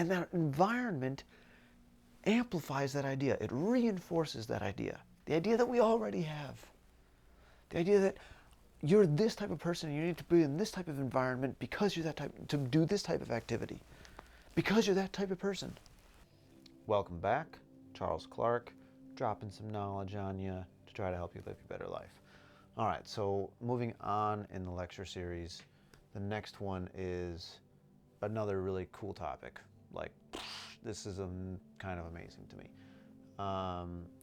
And that environment amplifies that idea. It reinforces that idea. The idea that we already have. The idea that you're this type of person and you need to be in this type of environment because you're that type, to do this type of activity. Because you're that type of person. Welcome back. Charles Clark, dropping some knowledge on you to try to help you live a better life. All right, so moving on in the lecture series, the next one is another really cool topic. Like, this is kind of amazing to me.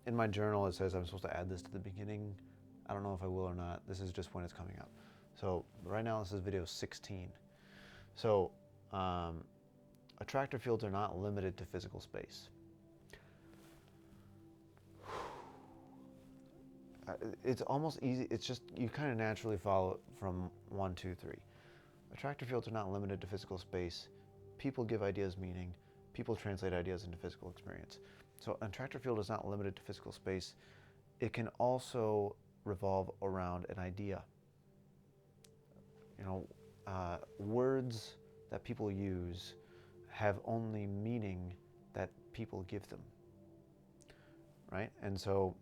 In my journal, it says I'm supposed to add this to the beginning. I don't know if I will or not. This is just when it's coming up. So right now, this is video 16. So attractor fields are not limited to physical space. It's almost easy. It's just, you kind of naturally follow it from 1, 2, 3. Attractor fields are not limited to physical space. People give ideas meaning. People translate ideas into physical experience. So an attractor field is not limited to physical space. It can also revolve around an idea. You know, words that people use have only meaning that people give them, right? And so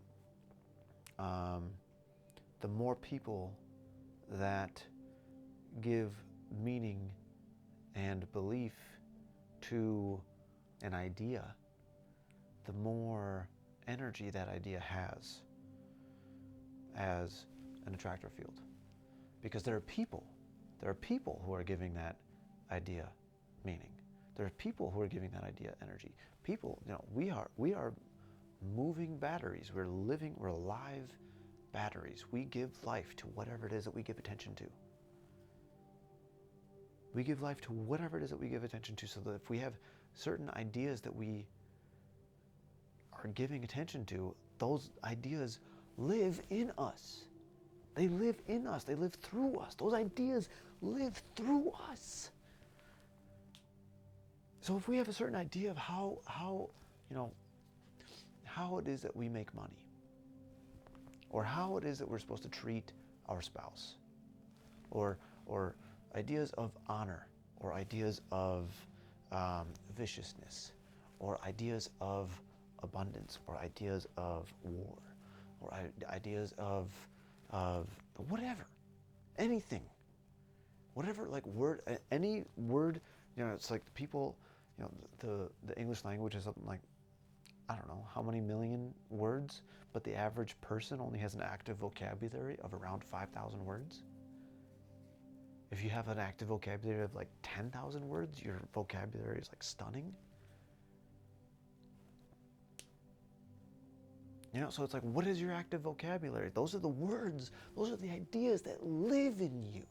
the more people that give meaning and belief to an idea, the more energy that idea has as an attractor field. Because there are people who are giving that idea meaning. There are people who are giving that idea energy. People, you know, we are moving batteries. We're live batteries. We give life to whatever it is that we give attention to. We give life to whatever it is that we give attention to, so that if we have certain ideas that we are giving attention to, those ideas live in us. They live in us. They live through us. Those ideas live through us. So if we have a certain idea of how it is that we make money, or how it is that we're supposed to treat our spouse, or ideas of honor, or ideas of viciousness, or ideas of abundance, or ideas of war, or ideas of whatever, anything, whatever, like word, any word, you know, it's like people, you know, the English language is something like, I don't know how many million words, but the average person only has an active vocabulary of around 5,000 words. If you have an active vocabulary of like 10,000 words, your vocabulary is like stunning. You know, so it's like, what is your active vocabulary? Those are the words, those are the ideas that live in you.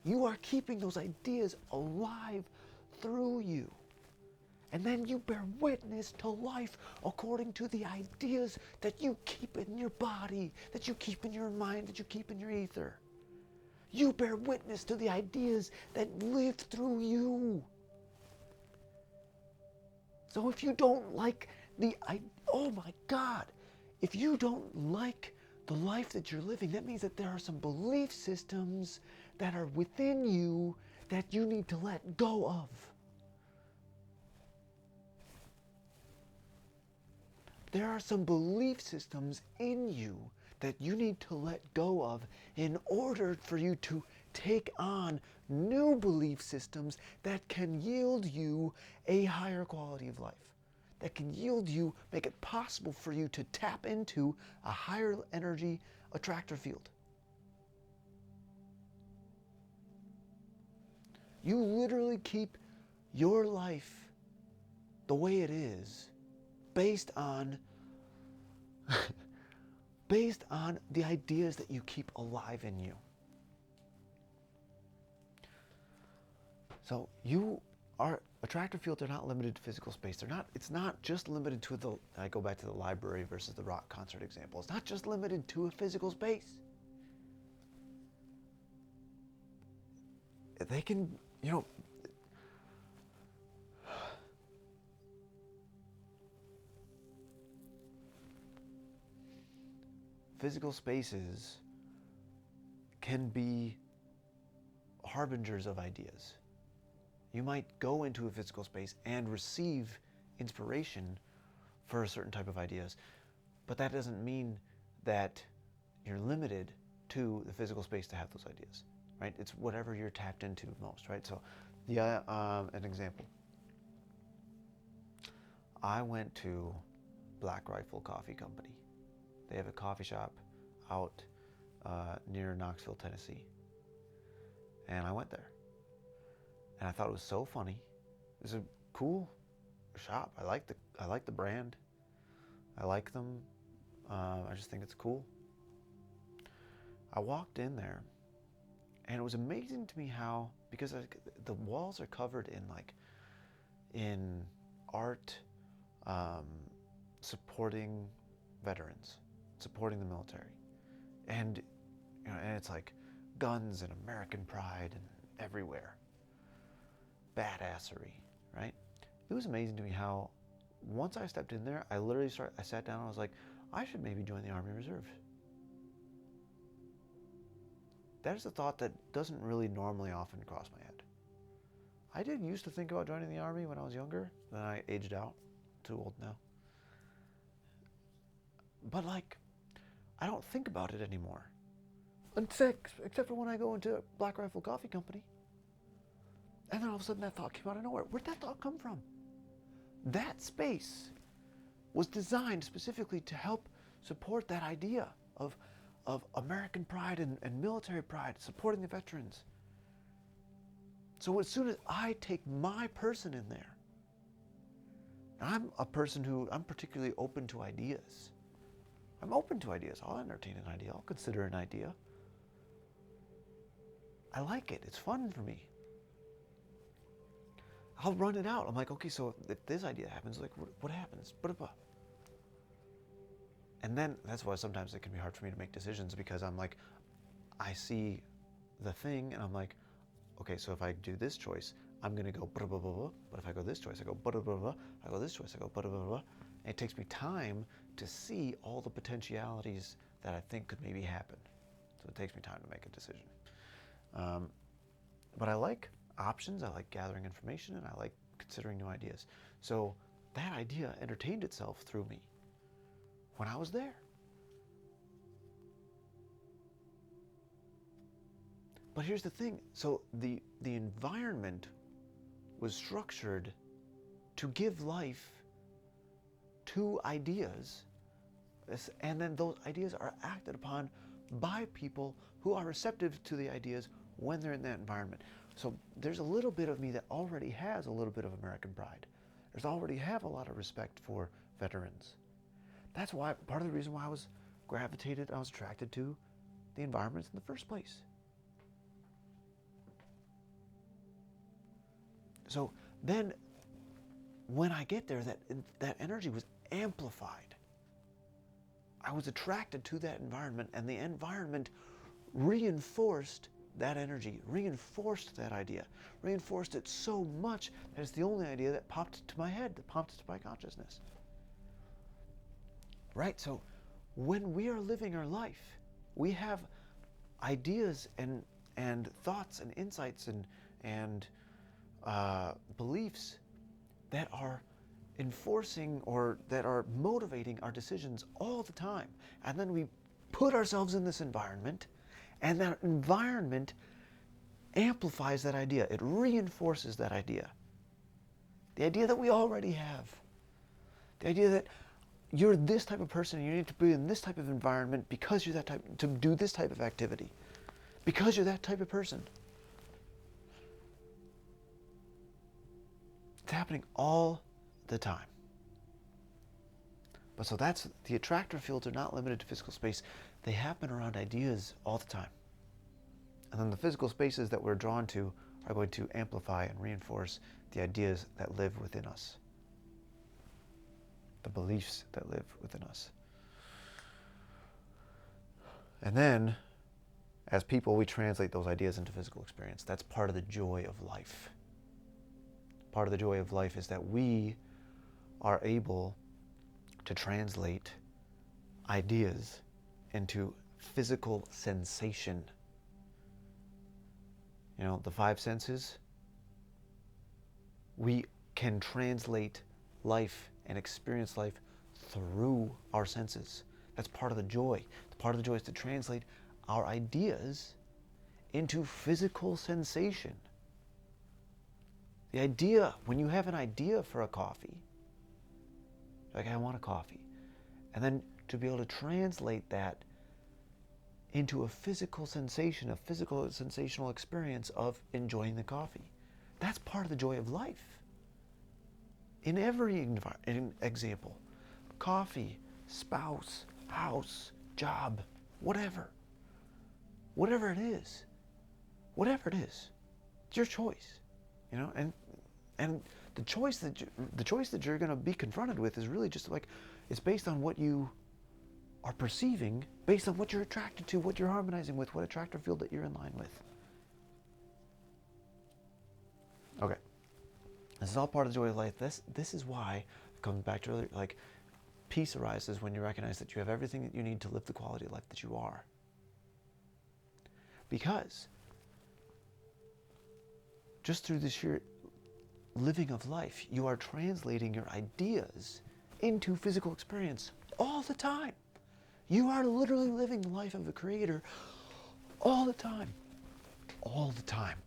You are keeping those ideas alive through you. And then you bear witness to life according to the ideas that you keep in your body, that you keep in your mind, that you keep in your ether. You bear witness to the ideas that live through you. So if you don't like oh my God, if you don't like the life that you're living, that means that there are some belief systems that are within you that you need to let go of. There are some belief systems in you that you need to let go of in order for you to take on new belief systems that can yield you a higher quality of life, that can yield you, make it possible for you to tap into a higher energy attractor field. You literally keep your life the way it is based on the ideas that you keep alive in you. So attractor fields are not limited to physical space. It's not just limited to I go back to the library versus the rock concert example. It's not just limited to a physical space. They can, you know, physical spaces can be harbingers of ideas. You might go into a physical space and receive inspiration for a certain type of ideas, but that doesn't mean that you're limited to the physical space to have those ideas, right? It's whatever you're tapped into most, right? So, an example. I went to Black Rifle Coffee Company. They have a coffee shop out near Knoxville, Tennessee. And I went there. And I thought it was so funny. It was a cool shop. I like the brand. I like them. I just think it's cool. I walked in there, and it was amazing to me how, because the walls are covered in art supporting veterans, supporting the military, and and it's like guns and American pride and everywhere, badassery, right? It was amazing to me how once I stepped in there, I sat down and I was like, I should maybe join the Army Reserve. That is a thought that doesn't really normally often cross my head. I did used to think about joining the Army when I was younger, then I aged out, too old now. But I don't think about it anymore. Except for when I go into Black Rifle Coffee Company. And then all of a sudden that thought came out of nowhere. Where'd that thought come from? That space was designed specifically to help support that idea of American pride and military pride, supporting the veterans. So as soon as I take my person in there, I'm a person I'm particularly open to ideas. I'm open to ideas. I'll entertain an idea. I'll consider an idea. I like it. It's fun for me. I'll run it out. I'm like, okay, so if this idea happens, what happens? And then that's why sometimes it can be hard for me to make decisions, because I'm like, I see the thing and I'm like, okay, so if I do this choice, I'm going to go blah, blah, blah, blah. But if I go this choice, I go blah, blah, blah, blah. I go this choice, I go blah, blah, blah, blah. And it takes me time to see all the potentialities that I think could maybe happen. So it takes me time to make a decision. But I like options, I like gathering information, and I like considering new ideas. So that idea entertained itself through me when I was there. But here's the thing. So the environment was structured to give life to ideas, and then those ideas are acted upon by people who are receptive to the ideas when they're in that environment. So there's a little bit of me that already has a little bit of American pride. There's already have a lot of respect for veterans. That's why, part of the reason why I was attracted to the environments in the first place. So then when I get there, that energy was amplified. I was attracted to that environment, and the environment reinforced that energy, reinforced that idea, reinforced it so much that it's the only idea that popped into my head, that popped into my consciousness. Right? So when we are living our life, we have ideas and thoughts and insights and beliefs that are enforcing or that are motivating our decisions all the time. And then we put ourselves in this environment, and that environment amplifies that idea. It reinforces that idea. The idea that we already have. The idea that you're this type of person and you need to be in this type of environment because you're that type, to do this type of activity. Because you're that type of person. It's happening all the time. But so that's, the attractor fields are not limited to physical space. They happen around ideas all the time. And then the physical spaces that we're drawn to are going to amplify and reinforce the ideas that live within us. The beliefs that live within us. And then, as people, we translate those ideas into physical experience. That's part of the joy of life. Part of the joy of life is that we are able to translate ideas into physical sensation. You know, the five senses, we can translate life and experience life through our senses. That's part of the joy. Part of the joy is to translate our ideas into physical sensation. The idea, when you have an idea for a coffee, like I want a coffee, and then to be able to translate that into a physical sensation, a physical sensational experience of enjoying the coffee. That's part of the joy of life. In every example, coffee, spouse, house, job, whatever it is, it's your choice, you know. And the choice that you're going to be confronted with is really just like, it's based on what you are perceiving, based on what you're attracted to, what you're harmonizing with, what attractor field that you're in line with. Okay, this is all part of the joy of life. This is why, coming back to earlier, like, peace arises when you recognize that you have everything that you need to live the quality of life that you are. Because just through the sheer living of life, you are translating your ideas into physical experience all the time. You are literally living the life of the creator all the time. All the time.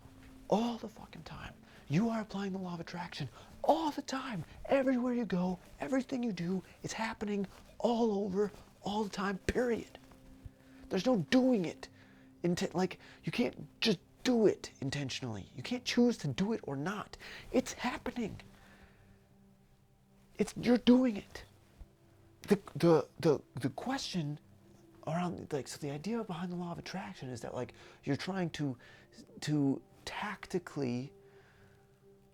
All the fucking time. You are applying the law of attraction all the time. Everywhere you go, everything you do, it's happening all over, all the time, period. There's no doing it. Like, you can't just do it intentionally. You can't choose to do it or not. It's happening. You're doing it. The question around, like, so the idea behind the law of attraction is that, like, you're trying to tactically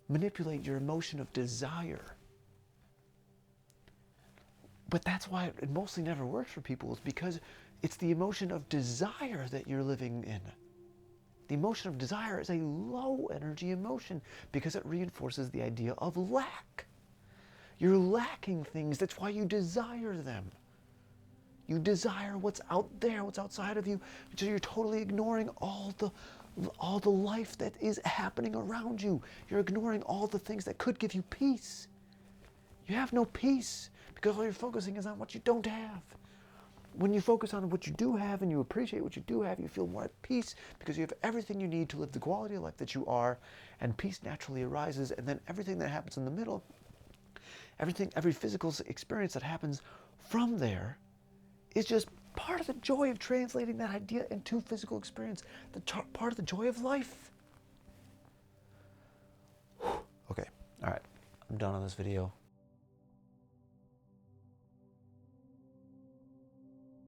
manipulate your emotion of desire. But that's why it mostly never works for people, is because it's the emotion of desire that you're living in. The emotion of desire is a low energy emotion because it reinforces the idea of lack. You're lacking things, that's why you desire them. You desire what's out there, what's outside of you, so you're totally ignoring all the life that is happening around you. You're ignoring all the things that could give you peace. You have no peace because all you're focusing is on what you don't have. When you focus on what you do have and you appreciate what you do have, you feel more at peace because you have everything you need to live the quality of life that you are, and peace naturally arises. And then everything that happens in the middle, every physical experience that happens from there is just part of the joy of translating that idea into physical experience, part of the joy of life. Okay, all right, I'm done on this video.